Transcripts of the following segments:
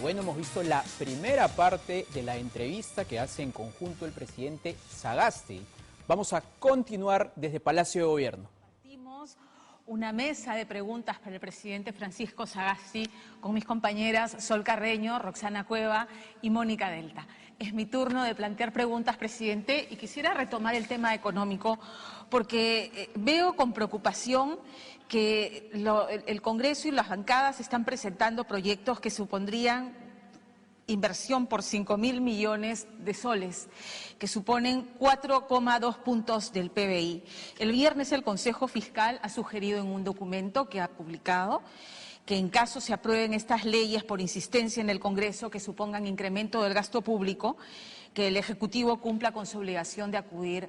bueno, hemos visto la primera parte de la entrevista que hace en conjunto el presidente Sagasti. Vamos a continuar desde Palacio de Gobierno. Partimos una mesa de preguntas para el presidente Francisco Sagasti con mis compañeras Sol Carreño, Roxana Cueva y Mónica Delta. Es mi turno de plantear preguntas, presidente, y quisiera retomar el tema económico porque veo con preocupación que el Congreso y las bancadas están presentando proyectos que supondrían inversión por 5.000 millones de soles, que suponen 4,2 puntos del PBI. El viernes el Consejo Fiscal ha sugerido en un documento que ha publicado que en caso se aprueben estas leyes por insistencia en el Congreso que supongan incremento del gasto público, que el Ejecutivo cumpla con su obligación de acudir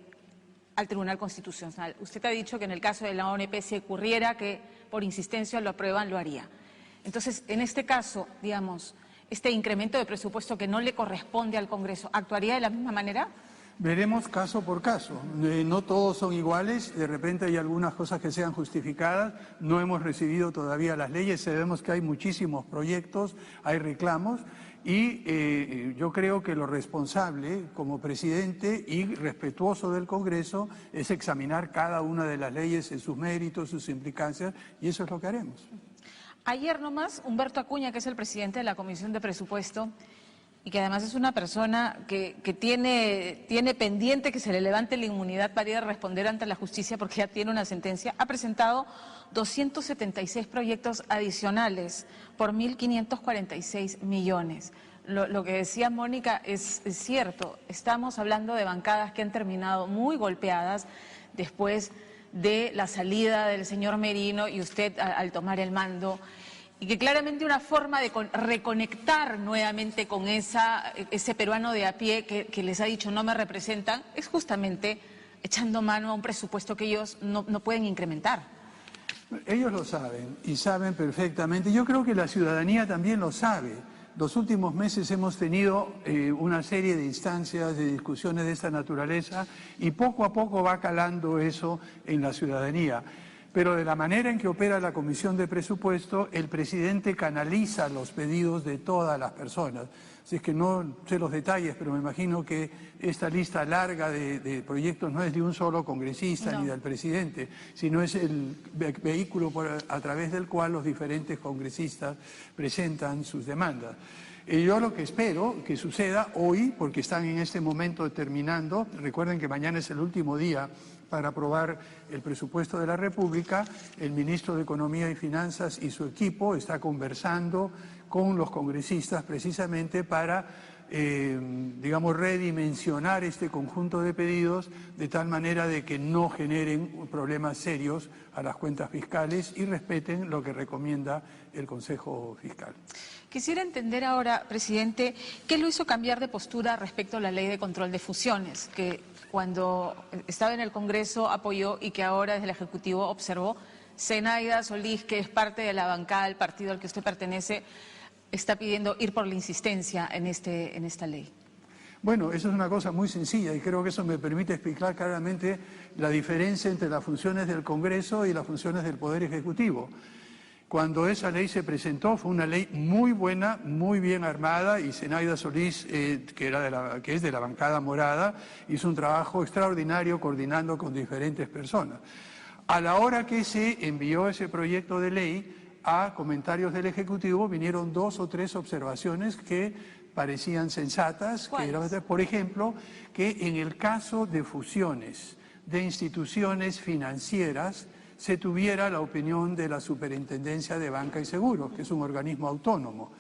al Tribunal Constitucional. Usted ha dicho que en el caso de la ONP si ocurriera que por insistencia lo aprueban, lo haría. Entonces, en este caso, digamos, este incremento de presupuesto que no le corresponde al Congreso, ¿actuaría de la misma manera? Veremos caso por caso. No todos son iguales, de repente hay algunas cosas que sean justificadas, no hemos recibido todavía las leyes, sabemos que hay muchísimos proyectos, hay reclamos y yo creo que lo responsable como presidente y respetuoso del Congreso es examinar cada una de las leyes en sus méritos, sus implicancias y eso es lo que haremos. Ayer nomás, Humberto Acuña, que es el presidente de la Comisión de Presupuesto y que además es una persona que tiene pendiente que se le levante la inmunidad para ir a responder ante la justicia porque ya tiene una sentencia, ha presentado 276 proyectos adicionales por 1.546 millones. Lo que decía Mónica es cierto, estamos hablando de bancadas que han terminado muy golpeadas después de la salida del señor Merino y usted al tomar el mando, y que claramente una forma de reconectar nuevamente con ese peruano de a pie que les ha dicho no me representan, es justamente echando mano a un presupuesto que ellos no pueden incrementar. Ellos lo saben y saben perfectamente. Yo creo que la ciudadanía también lo sabe. Los últimos meses hemos tenido una serie de instancias, de discusiones de esta naturaleza y poco a poco va calando eso en la ciudadanía. Pero de la manera en que opera la Comisión de Presupuesto, el presidente canaliza los pedidos de todas las personas. Así es que no sé los detalles, pero me imagino que esta lista larga de proyectos no es de un solo congresista ni del presidente, sino es el vehículo a través del cual los diferentes congresistas presentan sus demandas. Yo lo que espero que suceda hoy, porque están en este momento terminando, recuerden que mañana es el último día para aprobar el presupuesto de la República, el ministro de Economía y Finanzas y su equipo está conversando con los congresistas precisamente para, digamos, redimensionar este conjunto de pedidos de tal manera de que no generen problemas serios a las cuentas fiscales y respeten lo que recomienda el Consejo Fiscal. Quisiera entender ahora, presidente, ¿qué lo hizo cambiar de postura respecto a la ley de control de fusiones, que cuando estaba en el Congreso apoyó y que ahora desde el Ejecutivo observó? Zenaida Solís, que es parte de la bancada del partido al que usted pertenece, está pidiendo ir por la insistencia en esta ley. Bueno, eso es una cosa muy sencilla y creo que eso me permite explicar claramente la diferencia entre las funciones del Congreso y las funciones del Poder Ejecutivo. Cuando esa ley se presentó fue una ley muy buena, muy bien armada y Zenaida Solís, que es de la bancada morada, hizo un trabajo extraordinario coordinando con diferentes personas. A la hora que se envió ese proyecto de ley a comentarios del Ejecutivo vinieron 2 o 3 observaciones que parecían sensatas, que eran, por ejemplo, que en el caso de fusiones de instituciones financieras se tuviera la opinión de la Superintendencia de Banca y Seguros, que es un organismo autónomo.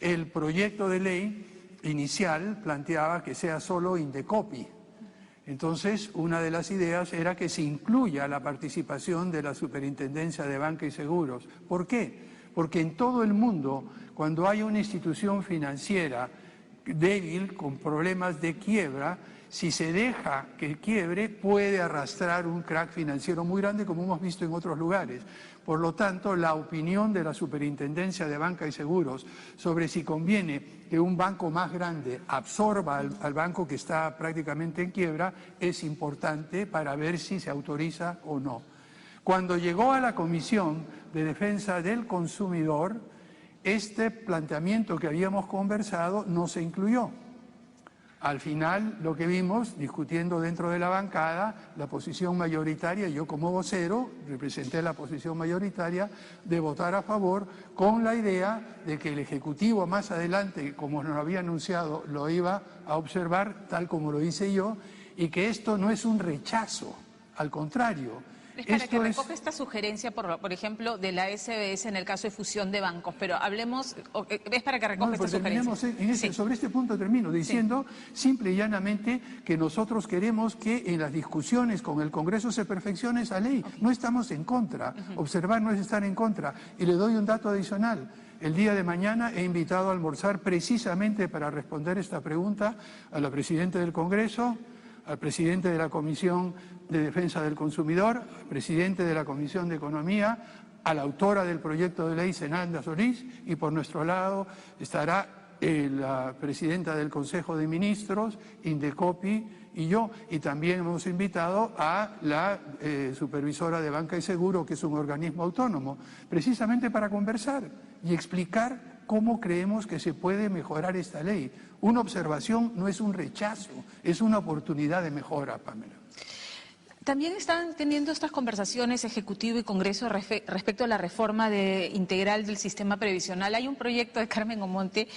El proyecto de ley inicial planteaba que sea solo Indecopi. Entonces, una de las ideas era que se incluya la participación de la Superintendencia de Banca y Seguros. ¿Por qué? Porque en todo el mundo, cuando hay una institución financiera débil, con problemas de quiebra, si se deja que quiebre, puede arrastrar un crack financiero muy grande, como hemos visto en otros lugares. Por lo tanto, la opinión de la Superintendencia de Banca y Seguros sobre si conviene que un banco más grande absorba al banco que está prácticamente en quiebra es importante para ver si se autoriza o no. Cuando llegó a la Comisión de Defensa del Consumidor, Este planteamiento que habíamos conversado no se incluyó. Al final lo que vimos, discutiendo dentro de la bancada, la posición mayoritaria, yo como vocero representé la posición mayoritaria de votar a favor con la idea de que el Ejecutivo más adelante, como nos lo había anunciado, lo iba a observar tal como lo hice yo, y que esto no es un rechazo, al contrario. Es para que recoja esta sugerencia, por ejemplo, de la SBS en el caso de fusión de bancos, pero hablemos, es para que recoja esta sugerencia. Sobre este punto termino diciendo simple y llanamente que nosotros queremos que en las discusiones con el Congreso se perfeccione esa ley. No estamos en contra, observar no es estar en contra. Y le doy un dato adicional. El día de mañana he invitado a almorzar precisamente para responder esta pregunta a la Presidenta del Congreso, al Presidente de la Comisión de Defensa del Consumidor, al Presidente de la Comisión de Economía, a la autora del proyecto de ley, Zenalda Solís, y por nuestro lado estará la Presidenta del Consejo de Ministros, Indecopi, y yo, y también hemos invitado a la Supervisora de Banca y Seguro, que es un organismo autónomo, precisamente para conversar y explicar cómo creemos que se puede mejorar esta ley. Una observación no es un rechazo, es una oportunidad de mejora, Pamela. También están teniendo estas conversaciones Ejecutivo y Congreso respecto a la reforma integral del sistema previsional. Hay un proyecto de Carmen Omonte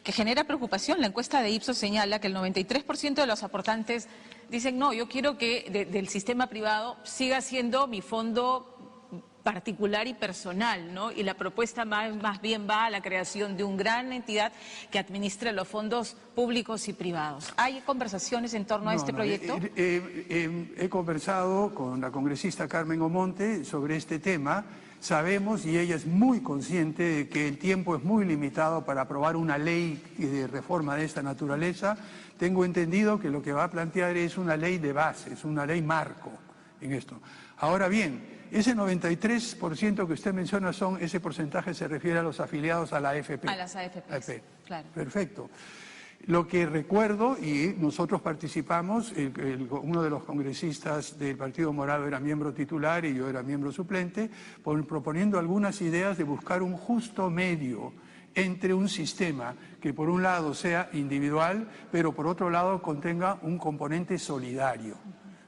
que genera preocupación. La encuesta de Ipsos señala que el 93% de los aportantes dicen no, yo quiero que del sistema privado siga siendo mi fondo particular y personal, ¿no? Y la propuesta más bien va a la creación de una gran entidad que administre los fondos públicos y privados. ¿Hay conversaciones en torno a este proyecto? He conversado con la congresista Carmen Omonte sobre este tema. Sabemos, y ella es muy consciente, de que el tiempo es muy limitado para aprobar una ley de reforma de esta naturaleza. Tengo entendido que lo que va a plantear es una ley de base, es una ley marco en esto. Ahora bien, ese 93% que usted menciona ese porcentaje se refiere a los afiliados a la AFP. A las AFP, claro. Perfecto. Lo que recuerdo, y nosotros participamos, uno de los congresistas del Partido Morado era miembro titular y yo era miembro suplente, proponiendo algunas ideas de buscar un justo medio entre un sistema que por un lado sea individual, pero por otro lado contenga un componente solidario.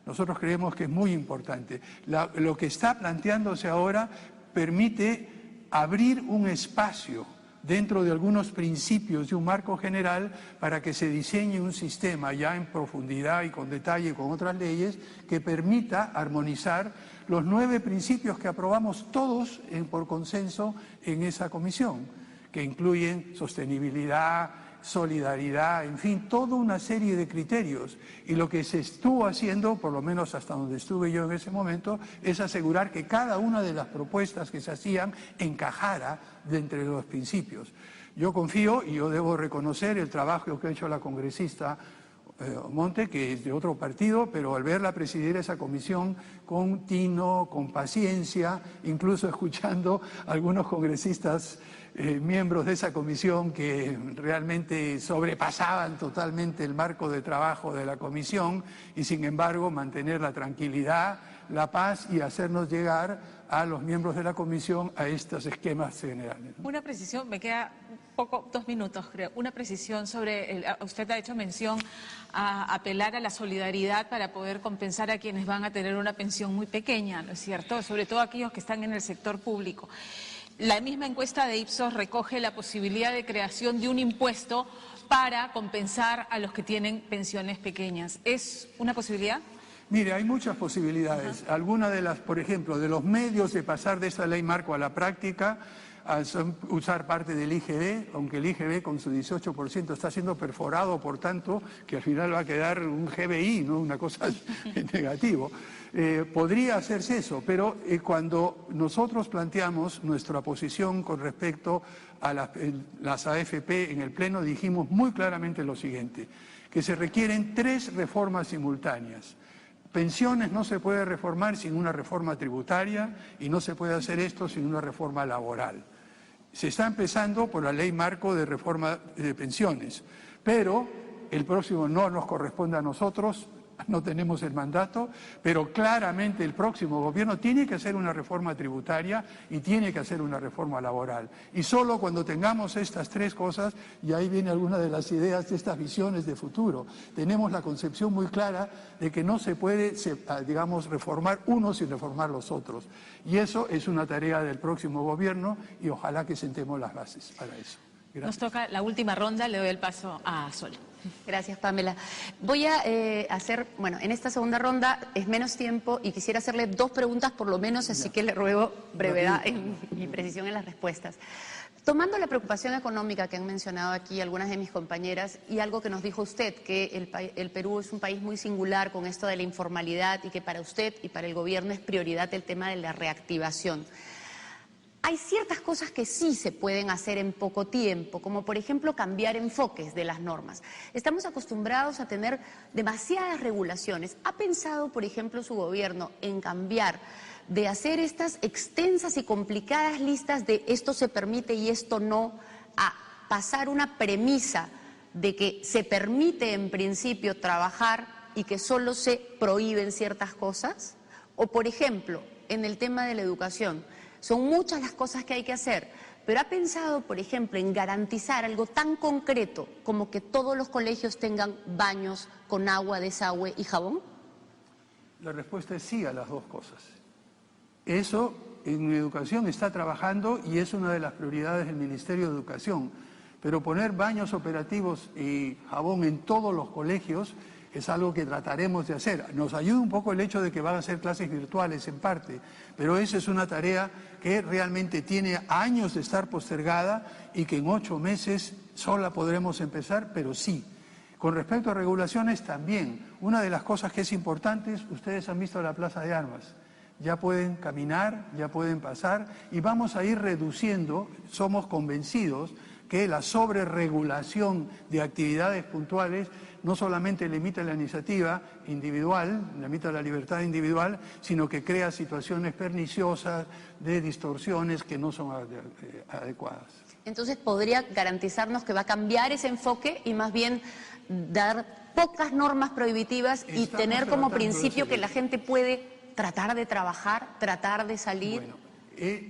Nosotros creemos que es muy importante. Lo que está planteándose ahora permite abrir un espacio dentro de algunos principios de un marco general para que se diseñe un sistema ya en profundidad y con detalle con otras leyes que permita armonizar los 9 principios que aprobamos todos por consenso en esa comisión, que incluyen sostenibilidad, solidaridad, en fin, toda una serie de criterios. Y lo que se estuvo haciendo, por lo menos hasta donde estuve yo en ese momento, es asegurar que cada una de las propuestas que se hacían encajara de entre los principios. Yo confío, y yo debo reconocer el trabajo que ha hecho la congresista Monte, que es de otro partido, pero al verla presidir esa comisión con tino, con paciencia, incluso escuchando a algunos congresistas miembros de esa comisión que realmente sobrepasaban totalmente el marco de trabajo de la comisión y sin embargo mantener la tranquilidad, la paz y hacernos llegar a los miembros de la comisión a estos esquemas generales. Una precisión, me queda poco, 2 minutos creo, una precisión sobre, usted ha hecho mención a apelar a la solidaridad para poder compensar a quienes van a tener una pensión muy pequeña, ¿no es cierto? Sobre todo aquellos que están en el sector público. La misma encuesta de Ipsos recoge la posibilidad de creación de un impuesto para compensar a los que tienen pensiones pequeñas. ¿Es una posibilidad? Mire, hay muchas posibilidades. Algunas de las, por ejemplo, de los medios de pasar de esta ley marco a la práctica, son usar parte del IGB, aunque el IGB con su 18% está siendo perforado, por tanto, que al final va a quedar un GBI, ¿no? Una cosa negativa. Podría hacerse eso, pero cuando nosotros planteamos nuestra posición con respecto a las AFP en el Pleno, dijimos muy claramente lo siguiente, que se requieren 3 reformas simultáneas. Pensiones no se puede reformar sin una reforma tributaria y no se puede hacer esto sin una reforma laboral. Se está empezando por la ley marco de reforma de pensiones, pero el próximo no nos corresponde a nosotros no tenemos el mandato, pero claramente el próximo gobierno tiene que hacer una reforma tributaria y tiene que hacer una reforma laboral. Y solo cuando tengamos estas tres cosas, y ahí viene alguna de las ideas de estas visiones de futuro, tenemos la concepción muy clara de que no se puede, digamos, reformar uno sin reformar los otros. Y eso es una tarea del próximo gobierno y ojalá que sentemos las bases para eso. Gracias. Nos toca la última ronda, le doy el paso a Sol. Gracias, Pamela. Voy a hacer, bueno, en esta segunda ronda es menos tiempo y quisiera hacerle dos preguntas por lo menos, así que le ruego brevedad y precisión en las respuestas. Tomando la preocupación económica que han mencionado aquí algunas de mis compañeras y algo que nos dijo usted, que el Perú es un país muy singular con esto de la informalidad y que para usted y para el gobierno es prioridad el tema de la reactivación. Hay ciertas cosas que sí se pueden hacer en poco tiempo, como por ejemplo cambiar enfoques de las normas. Estamos acostumbrados a tener demasiadas regulaciones. ¿Ha pensado, por ejemplo, su gobierno en cambiar, de hacer estas extensas y complicadas listas de esto se permite y esto no, a pasar una premisa de que se permite en principio trabajar y que solo se prohíben ciertas cosas? O por ejemplo, en el tema de la educación, son muchas las cosas que hay que hacer, pero ¿ha pensado, por ejemplo, en garantizar algo tan concreto como que todos los colegios tengan baños con agua, desagüe y jabón? La respuesta es sí a las dos cosas. Eso en educación está trabajando y es una de las prioridades del Ministerio de Educación. Pero poner baños operativos y jabón en todos los colegios es algo que trataremos de hacer. Nos ayuda un poco el hecho de que van a ser clases virtuales en parte, pero esa es una tarea que realmente tiene años de estar postergada y que en 8 meses sola podremos empezar, pero sí. Con respecto a regulaciones también, una de las cosas que es importante, ustedes han visto la Plaza de Armas. Ya pueden caminar, ya pueden pasar y vamos a ir reduciendo, somos convencidos que la sobreregulación de actividades puntuales no solamente limita la iniciativa individual, limita la libertad individual, sino que crea situaciones perniciosas de distorsiones que no son adecuadas. Entonces, ¿podría garantizarnos que va a cambiar ese enfoque y más bien dar pocas normas prohibitivas y tener como principio que la gente puede tratar de trabajar, tratar de salir? Bueno,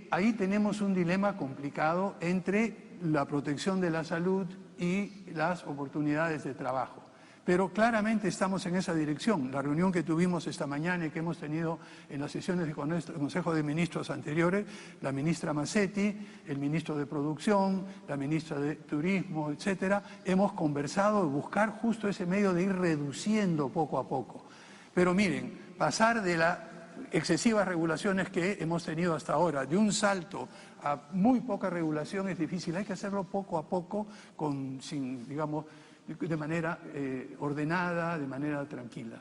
ahí tenemos un dilema complicado entre la protección de la salud y las oportunidades de trabajo. Pero claramente estamos en esa dirección. La reunión que tuvimos esta mañana y que hemos tenido en las sesiones del Consejo de Ministros anteriores, la ministra Massetti, el ministro de Producción, la ministra de Turismo, etcétera, hemos conversado de buscar justo ese medio de ir reduciendo poco a poco. Pero miren, pasar de las excesivas regulaciones que hemos tenido hasta ahora, de un salto a muy poca regulación es difícil. Hay que hacerlo poco a poco, digamos, de manera ordenada, de manera tranquila.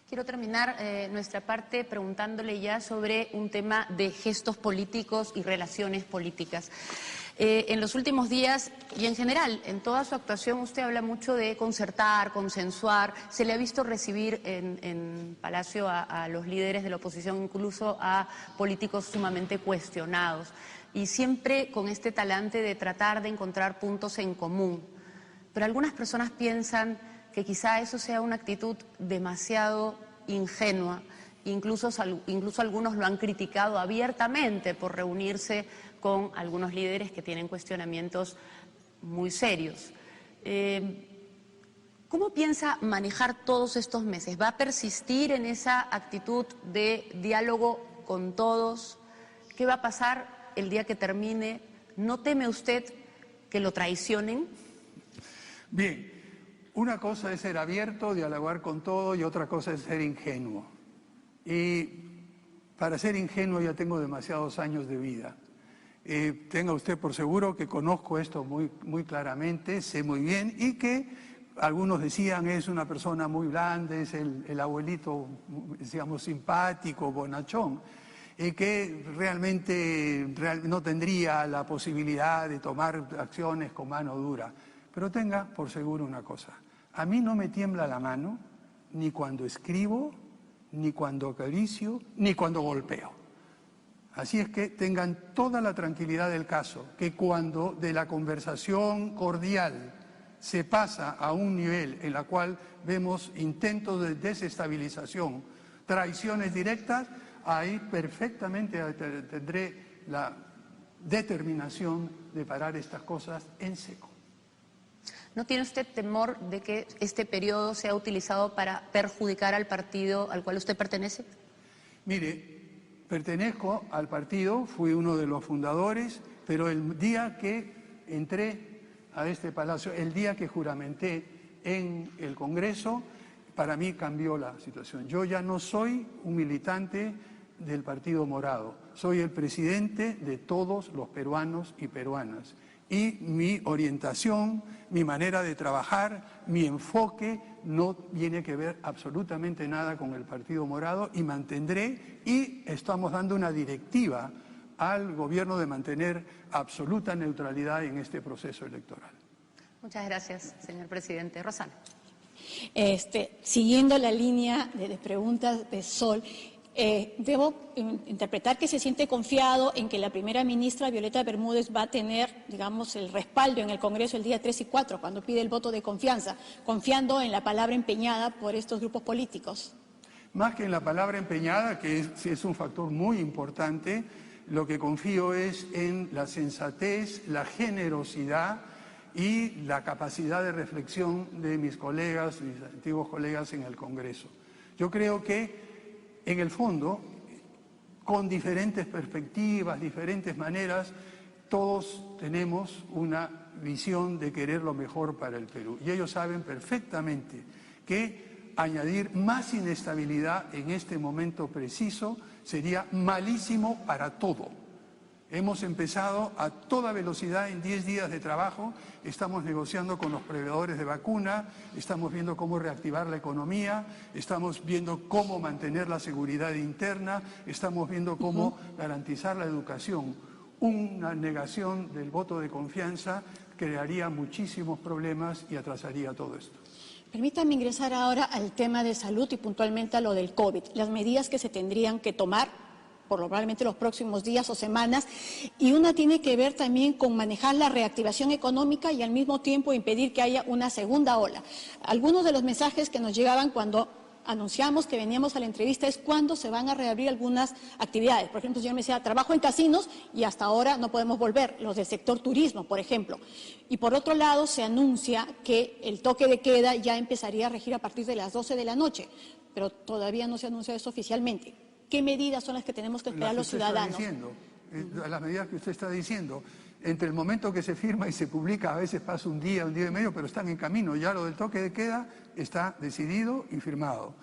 Quiero terminar nuestra parte preguntándole ya sobre un tema de gestos políticos y relaciones políticas. En los últimos días y en general, en toda su actuación, usted habla mucho de concertar, consensuar. Se le ha visto recibir en Palacio a los líderes de la oposición, incluso a políticos sumamente cuestionados. Y siempre con este talante de tratar de encontrar puntos en común. Pero algunas personas piensan que quizá eso sea una actitud demasiado ingenua. Incluso algunos lo han criticado abiertamente por reunirse con algunos líderes que tienen cuestionamientos muy serios. ¿Cómo piensa manejar todos estos meses? ¿Va a persistir en esa actitud de diálogo con todos? ¿Qué va a pasar el día que termine? ¿No teme usted que lo traicionen? Bien, una cosa es ser abierto, dialogar con todo, y otra cosa es ser ingenuo. Y para ser ingenuo ya tengo demasiados años de vida. Tenga usted por seguro que conozco esto muy claramente, sé muy bien, y que algunos decían es una persona muy blanda, es el abuelito, digamos, simpático, bonachón, y que realmente no tendría la posibilidad de tomar acciones con mano dura. Pero tenga por seguro una cosa, a mí no me tiembla la mano ni cuando escribo, ni cuando acaricio, ni cuando golpeo. Así es que tengan toda la tranquilidad del caso, que cuando de la conversación cordial se pasa a un nivel en el cual vemos intentos de desestabilización, traiciones directas, ahí perfectamente tendré la determinación de parar estas cosas en seco. ¿No tiene usted temor de que este periodo sea utilizado para perjudicar al partido al cual usted pertenece? Mire, pertenezco al partido, fui uno de los fundadores, pero el día que entré a este palacio, el día que juramenté en el Congreso, para mí cambió la situación. Yo ya no soy un militante del Partido Morado, soy el presidente de todos los peruanos y peruanas. Y mi orientación, mi manera de trabajar, mi enfoque no tiene que ver absolutamente nada con el Partido Morado y mantendré, y estamos dando una directiva al gobierno de mantener absoluta neutralidad en este proceso electoral. Muchas gracias, señor presidente. Rosana. Siguiendo la línea de preguntas de Sol, debo interpretar que se siente confiado en que la primera ministra Violeta Bermúdez va a tener, digamos, el respaldo en el Congreso el día 3 y 4, cuando pide el voto de confianza, confiando en la palabra empeñada por estos grupos políticos. Más que en la palabra empeñada, que es un factor muy importante, lo que confío es en la sensatez, la generosidad y la capacidad de reflexión de mis colegas, mis antiguos colegas en el Congreso. Yo creo que, en el fondo, con diferentes perspectivas, diferentes maneras, todos tenemos una visión de querer lo mejor para el Perú. Y ellos saben perfectamente que añadir más inestabilidad en este momento preciso sería malísimo para todo. Hemos empezado a toda velocidad en 10 días de trabajo, estamos negociando con los proveedores de vacuna, estamos viendo cómo reactivar la economía, estamos viendo cómo mantener la seguridad interna, estamos viendo cómo garantizar la educación. Una negación del voto de confianza crearía muchísimos problemas y atrasaría todo esto. Permítame ingresar ahora al tema de salud y puntualmente a lo del COVID, las medidas que se tendrían que tomar probablemente los próximos días o semanas, y una tiene que ver también con manejar la reactivación económica y al mismo tiempo impedir que haya una segunda ola. Algunos de los mensajes que nos llegaban cuando anunciamos que veníamos a la entrevista es cuándo se van a reabrir algunas actividades. Por ejemplo, el señor me decía, trabajo en casinos y hasta ahora no podemos volver, los del sector turismo, por ejemplo. Y por otro lado, se anuncia que el toque de queda ya empezaría a regir a partir de las 12 de la noche, pero todavía no se anuncia eso oficialmente. ¿Qué medidas son las que tenemos que esperar los ciudadanos? Las medidas que usted está diciendo, entre el momento que se firma y se publica, a veces pasa un día y medio, pero están en camino. Ya lo del toque de queda está decidido y firmado.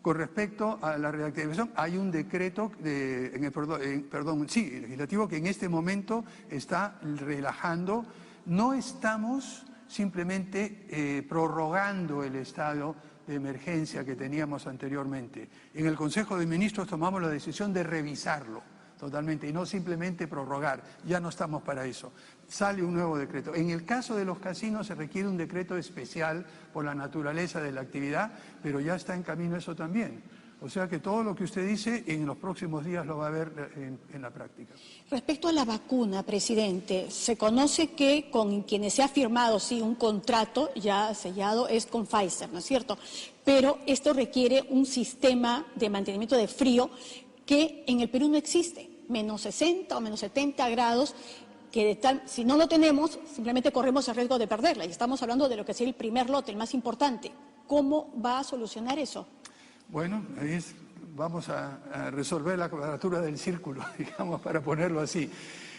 Con respecto a la reactivación, hay un decreto legislativo que en este momento está relajando. No estamos simplemente prorrogando el estado de emergencia que teníamos anteriormente. En el Consejo de Ministros tomamos la decisión de revisarlo totalmente y no simplemente prorrogar. Ya no estamos para eso. Sale un nuevo decreto. En el caso de los casinos se requiere un decreto especial por la naturaleza de la actividad, pero ya está en camino eso también. O sea que todo lo que usted dice en los próximos días lo va a ver en la práctica. Respecto a la vacuna, presidente, se conoce que con quienes se ha firmado, sí, un contrato ya sellado es con Pfizer, ¿no es cierto? Pero esto requiere un sistema de mantenimiento de frío que en el Perú no existe, menos 60 o menos 70 grados, que si no lo tenemos, simplemente corremos el riesgo de perderla. Y estamos hablando de lo que sería el primer lote, el más importante. ¿Cómo va a solucionar eso? Bueno, vamos a resolver la cuadratura del círculo, digamos, para ponerlo así.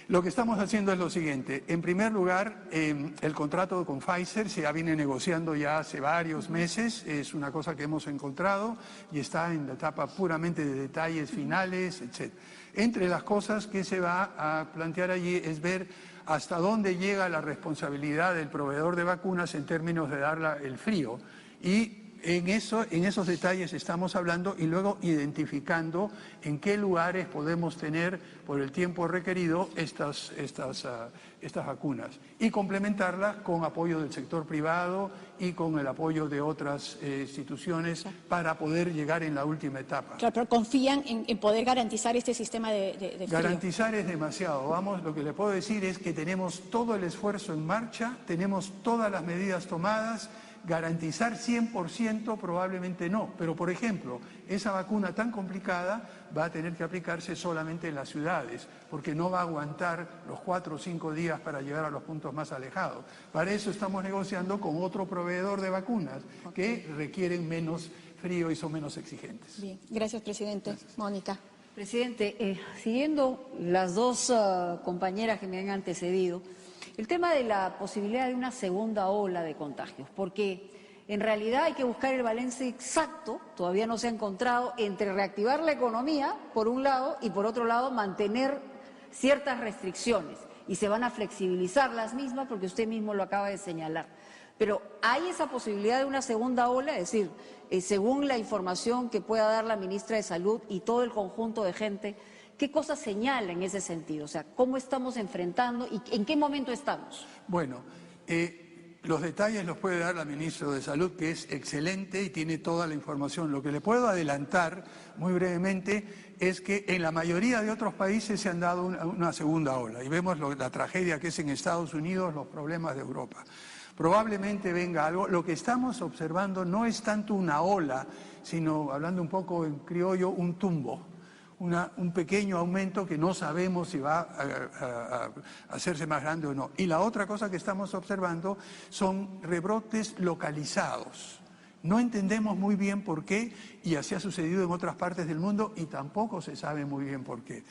Lo que estamos haciendo es lo siguiente. En primer lugar, el contrato con Pfizer se viene negociando ya hace varios meses. Es una cosa que hemos encontrado y está en la etapa puramente de detalles finales, etc. Entre las cosas que se va a plantear allí es ver hasta dónde llega la responsabilidad del proveedor de vacunas en términos de dar el frío y en esos detalles estamos hablando y luego identificando en qué lugares podemos tener por el tiempo requerido estas vacunas y complementarlas con apoyo del sector privado y con el apoyo de otras instituciones para poder llegar en la última etapa. Claro, pero confían en poder garantizar este sistema de frío. Garantizar es demasiado. Lo que le puedo decir es que tenemos todo el esfuerzo en marcha, tenemos todas las medidas tomadas. Garantizar 100% probablemente no, pero por ejemplo, esa vacuna tan complicada va a tener que aplicarse solamente en las ciudades, porque no va a aguantar los 4 o 5 días para llegar a los puntos más alejados. Para eso estamos negociando con otro proveedor de vacunas que requieren menos frío y son menos exigentes. Bien, gracias, presidente. Gracias. Mónica. Presidente, siguiendo las dos compañeras que me han antecedido, el tema de la posibilidad de una segunda ola de contagios, porque en realidad hay que buscar el balance exacto, todavía no se ha encontrado, entre reactivar la economía, por un lado, y por otro lado, mantener ciertas restricciones. Y se van a flexibilizar las mismas, porque usted mismo lo acaba de señalar. Pero ¿hay esa posibilidad de una segunda ola? Es decir, según la información que pueda dar la ministra de Salud y todo el conjunto de gente, ¿qué cosas señala en ese sentido? O sea, ¿cómo estamos enfrentando y en qué momento estamos? Bueno, los detalles los puede dar la ministra de Salud, que es excelente y tiene toda la información. Lo que le puedo adelantar muy brevemente es que en la mayoría de otros países se han dado una segunda ola y vemos la tragedia que es en Estados Unidos, los problemas de Europa. Probablemente venga algo. Lo que estamos observando no es tanto una ola, sino, hablando un poco en criollo, un tumbo. Un pequeño aumento que no sabemos si va a hacerse más grande o no. Y la otra cosa que estamos observando son rebrotes localizados. No entendemos muy bien por qué, y así ha sucedido en otras partes del mundo, y tampoco se sabe muy bien por qué.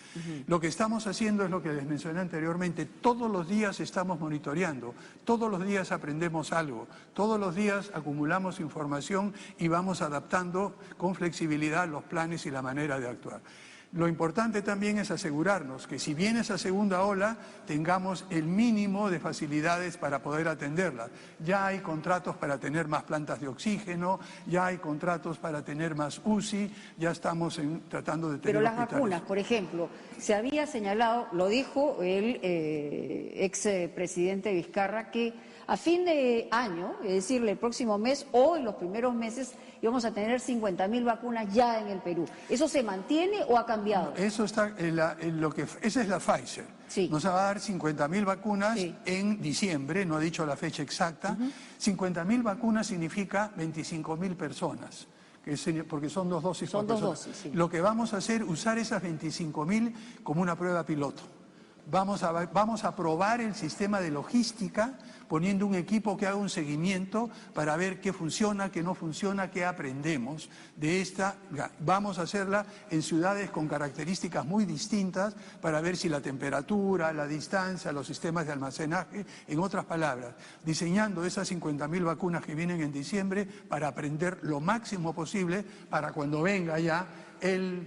Lo que estamos haciendo es lo que les mencioné anteriormente. Todos los días estamos monitoreando, todos los días aprendemos algo, todos los días acumulamos información y vamos adaptando con flexibilidad los planes y la manera de actuar. Lo importante también es asegurarnos que si viene esa segunda ola, tengamos el mínimo de facilidades para poder atenderla. Ya hay contratos para tener más plantas de oxígeno, ya hay contratos para tener más UCI, ya estamos tratando de tener Pero las hospitales. vacunas, por ejemplo, se había señalado, lo dijo el expresidente Vizcarra, que a fin de año, es decir, el próximo mes o en los primeros meses, íbamos a tener 50.000 vacunas ya en el Perú. ¿Eso se mantiene o ha cambiado? Eso está esa es la Pfizer. Sí. Nos va a dar 50.000 vacunas sí. en diciembre, no ha dicho la fecha exacta. 50.000 vacunas significa 25.000 personas. Porque son 2 dosis por persona. 2 dosis, sí. Lo que vamos a hacer, usar esas 25.000 como una prueba piloto. Vamos a probar el sistema de logística poniendo un equipo que haga un seguimiento para ver qué funciona, qué no funciona, qué aprendemos de esta. Vamos a hacerla en ciudades con características muy distintas para ver si la temperatura, la distancia, los sistemas de almacenaje, en otras palabras, diseñando esas 50.000 vacunas que vienen en diciembre para aprender lo máximo posible para cuando venga ya el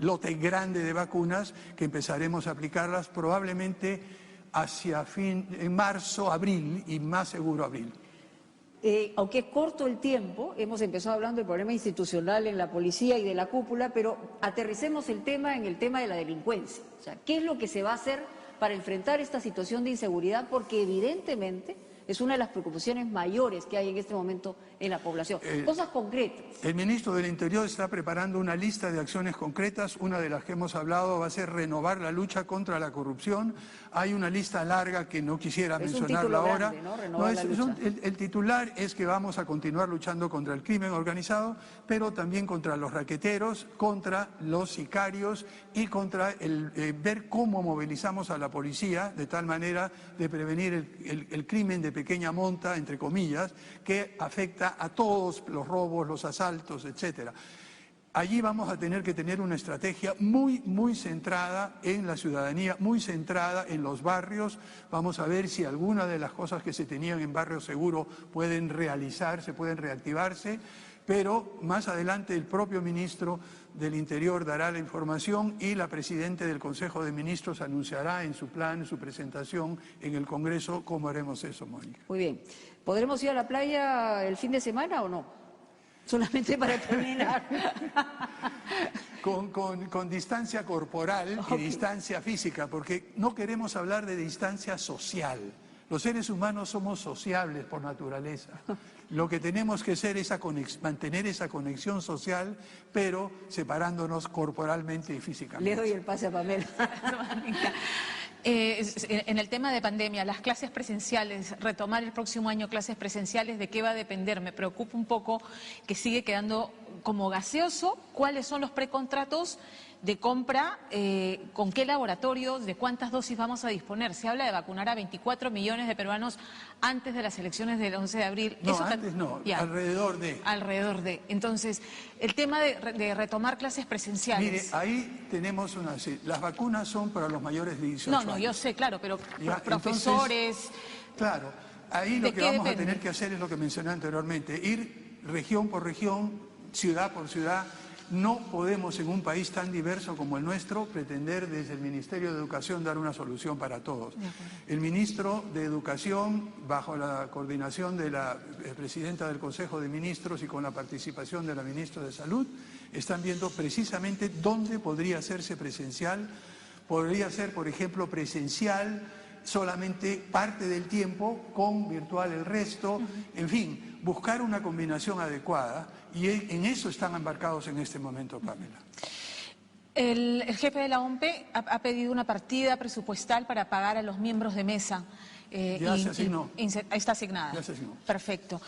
lote grande de vacunas que empezaremos a aplicarlas probablemente en marzo, abril y más seguro abril. Aunque es corto el tiempo, hemos empezado hablando del problema institucional en la policía y de la cúpula, pero aterricemos el tema en el tema de la delincuencia. O sea, ¿qué es lo que se va a hacer para enfrentar esta situación de inseguridad? Porque evidentemente es una de las preocupaciones mayores que hay en este momento en la población. Cosas concretas. El ministro del Interior está preparando una lista de acciones concretas. Una de las que hemos hablado va a ser renovar la lucha contra la corrupción. Hay una lista larga que no quisiera mencionarla ahora. Grande, ¿no? Renovar la lucha. El titular es que vamos a continuar luchando contra el crimen organizado, pero también contra los raqueteros, contra los sicarios y contra ver cómo movilizamos a la policía de tal manera de prevenir el crimen de pequeña monta, entre comillas, que afecta a todos los robos, los asaltos, etcétera. Allí vamos a tener que tener una estrategia muy centrada en la ciudadanía, muy centrada en los barrios. Vamos a ver si alguna de las cosas que se tenían en Barrio Seguro pueden realizarse, pueden reactivarse, pero más adelante el propio ministro del Interior dará la información y la presidenta del Consejo de Ministros anunciará en su plan, en su presentación en el Congreso, cómo haremos eso, Mónica. Muy bien. ¿Podremos ir a la playa el fin de semana o no? solamente para terminar. Con distancia corporal y distancia física, porque no queremos hablar de distancia social. Los seres humanos somos sociables por naturaleza. Lo que tenemos que hacer es mantener esa conexión social, pero separándonos corporalmente y físicamente. Le doy el pase a Pamela. En el tema de pandemia, las clases presenciales, retomar el próximo año clases presenciales, ¿de qué va a depender? Me preocupa un poco que sigue quedando como gaseoso. ¿Cuáles son los precontratos de compra? ¿Con qué laboratorios? ¿De cuántas dosis vamos a disponer? Se habla de vacunar a 24 millones de peruanos antes de las elecciones del 11 de abril. No, antes no, ya. Alrededor de. Entonces, el tema de retomar clases presenciales. Mire, ahí tenemos las vacunas son para los mayores de 18 años. No, yo sé, claro, pero ya, profesores... Entonces, claro, ahí lo que vamos a tener que hacer es lo que mencioné anteriormente, ir región por región, ciudad por ciudad. No podemos en un país tan diverso como el nuestro pretender desde el Ministerio de Educación dar una solución para todos. El ministro de Educación, bajo la coordinación de la presidenta del Consejo de Ministros y con la participación de la ministra de Salud, están viendo precisamente dónde podría hacerse presencial. Podría ser, por ejemplo, presencial solamente parte del tiempo, con virtual el resto, en fin, buscar una combinación adecuada. Y en eso están embarcados en este momento, Pamela. El jefe de la OMPE ha pedido una partida presupuestal para pagar a los miembros de mesa. Ya se asignó. Está asignada. Ya se asignó. Perfecto.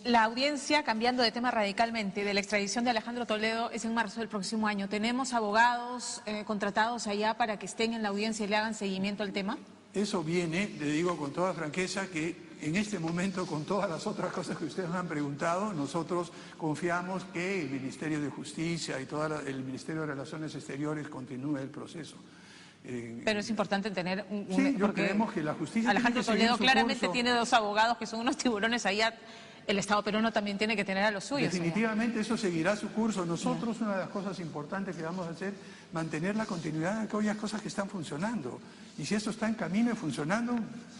La audiencia, cambiando de tema radicalmente, de la extradición de Alejandro Toledo es en marzo del próximo año. ¿Tenemos abogados contratados allá para que estén en la audiencia y le hagan seguimiento al tema? Eso viene, le digo con toda franqueza, que en este momento, con todas las otras cosas que ustedes me han preguntado, nosotros confiamos que el Ministerio de Justicia y el Ministerio de Relaciones Exteriores continúe el proceso. Pero es importante tener sí, yo creemos que la justicia Alejandro Toledo claramente curso. Tiene dos abogados que son unos tiburones allá. El Estado peruano también tiene que tener a los suyos. Definitivamente eso seguirá su curso. Nosotros una de las cosas importantes que vamos a hacer, mantener la continuidad de aquellas cosas que están funcionando. Y si eso está en camino y funcionando,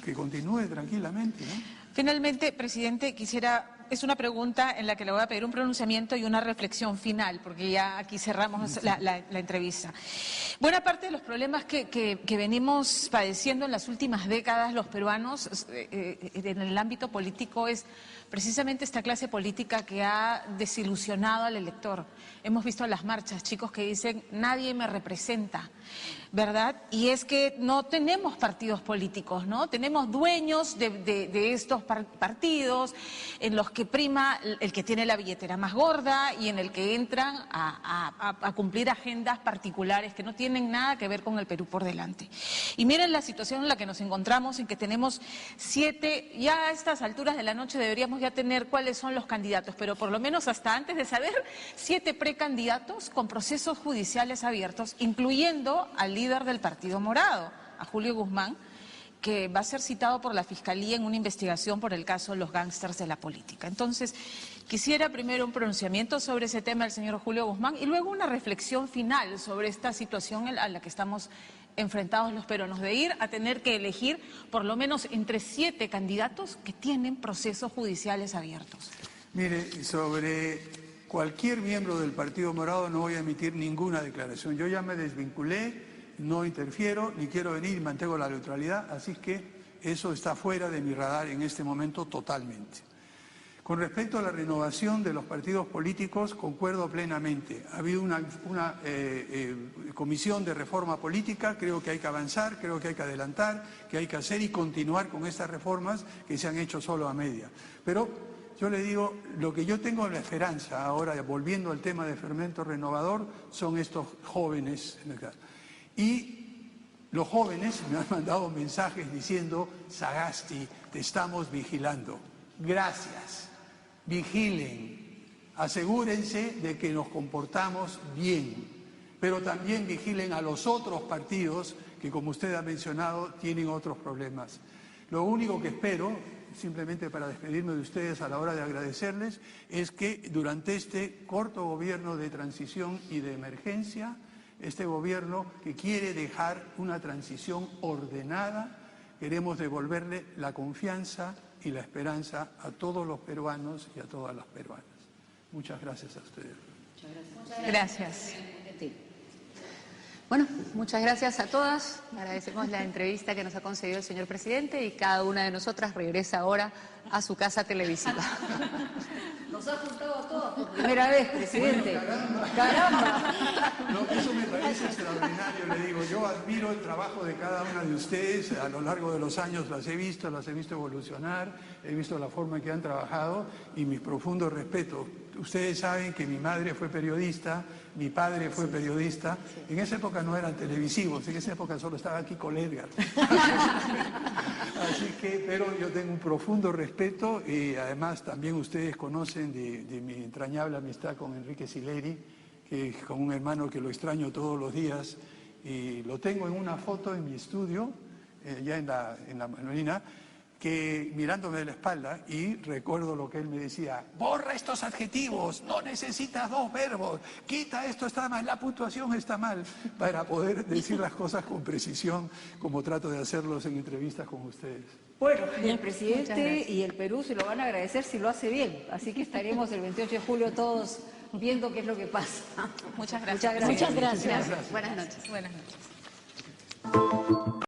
que continúe tranquilamente, ¿no? Finalmente, presidente, es una pregunta en la que le voy a pedir un pronunciamiento y una reflexión final, porque ya aquí cerramos la entrevista. Buena parte de los problemas que venimos padeciendo en las últimas décadas los peruanos en el ámbito político es precisamente esta clase política que ha desilusionado al elector. Hemos visto las marchas, chicos que dicen, nadie me representa, ¿verdad? Y es que no tenemos partidos políticos, ¿no? Tenemos dueños de estos partidos en los que prima el que tiene la billetera más gorda y en el que entran a cumplir agendas particulares que no tienen nada que ver con el Perú por delante. Y miren la situación en la que nos encontramos, en que tenemos 7, ya a estas alturas de la noche deberíamos ya tener cuáles son los candidatos, pero por lo menos hasta antes de saber, 7 precandidatos con procesos judiciales abiertos, incluyendo al líder del Partido Morado, a Julio Guzmán, que va a ser citado por la Fiscalía en una investigación por el caso de los gángsters de la política. Entonces, quisiera primero un pronunciamiento sobre ese tema del señor Julio Guzmán y luego una reflexión final sobre esta situación a la que estamos enfrentados los peruanos, de ir a tener que elegir por lo menos entre 7 candidatos que tienen procesos judiciales abiertos. Mire, sobre cualquier miembro del Partido Morado no voy a emitir ninguna declaración. Yo ya me desvinculé, no interfiero, ni quiero venir y mantengo la neutralidad, así que eso está fuera de mi radar en este momento totalmente. Con respecto a la renovación de los partidos políticos, concuerdo plenamente. Ha habido una comisión de reforma política, creo que hay que avanzar, creo que hay que adelantar, que hay que hacer y continuar con estas reformas que se han hecho solo a media. Pero yo le digo, lo que yo tengo la esperanza ahora, volviendo al tema de fermento renovador, son estos jóvenes. Y los jóvenes me han mandado mensajes diciendo, Sagasti, te estamos vigilando. Gracias. Vigilen, asegúrense de que nos comportamos bien, pero también vigilen a los otros partidos que, como usted ha mencionado, tienen otros problemas. Lo único que espero, simplemente para despedirme de ustedes a la hora de agradecerles, es que durante este corto gobierno de transición y de emergencia, este gobierno que quiere dejar una transición ordenada, queremos devolverle la confianza y la esperanza a todos los peruanos y a todas las peruanas. Muchas gracias a ustedes. Gracias. Bueno, muchas gracias a todas. Agradecemos la entrevista que nos ha concedido el señor presidente y cada una de nosotras regresa ahora a su casa televisiva. Nos ha juntado a todos por primera vez, presidente. ¡Caramba! No, eso me parece extraordinario, le digo. Yo admiro el trabajo de cada una de ustedes. A lo largo de los años las he visto evolucionar, he visto la forma en que han trabajado y mi profundo respeto. Ustedes saben que mi madre fue periodista, mi padre fue periodista. En esa época no eran televisivos, en esa época solo estaba aquí con Edgar. Así que, pero yo tengo un profundo respeto y además también ustedes conocen de mi entrañable amistad con Enrique Sileri, que es como un hermano que lo extraño todos los días y lo tengo en una foto en mi estudio, ya en la Manolina, que mirándome de la espalda y recuerdo lo que él me decía: borra estos adjetivos, no necesitas dos verbos, quita esto, está mal, la puntuación está mal, para poder decir las cosas con precisión como trato de hacerlos en entrevistas con ustedes. Bueno, el presidente y el Perú se lo van a agradecer si lo hace bien, así que estaremos el 28 de julio todos viendo qué es lo que pasa. Muchas gracias. Muchas gracias. Buenas noches. Buenas noches.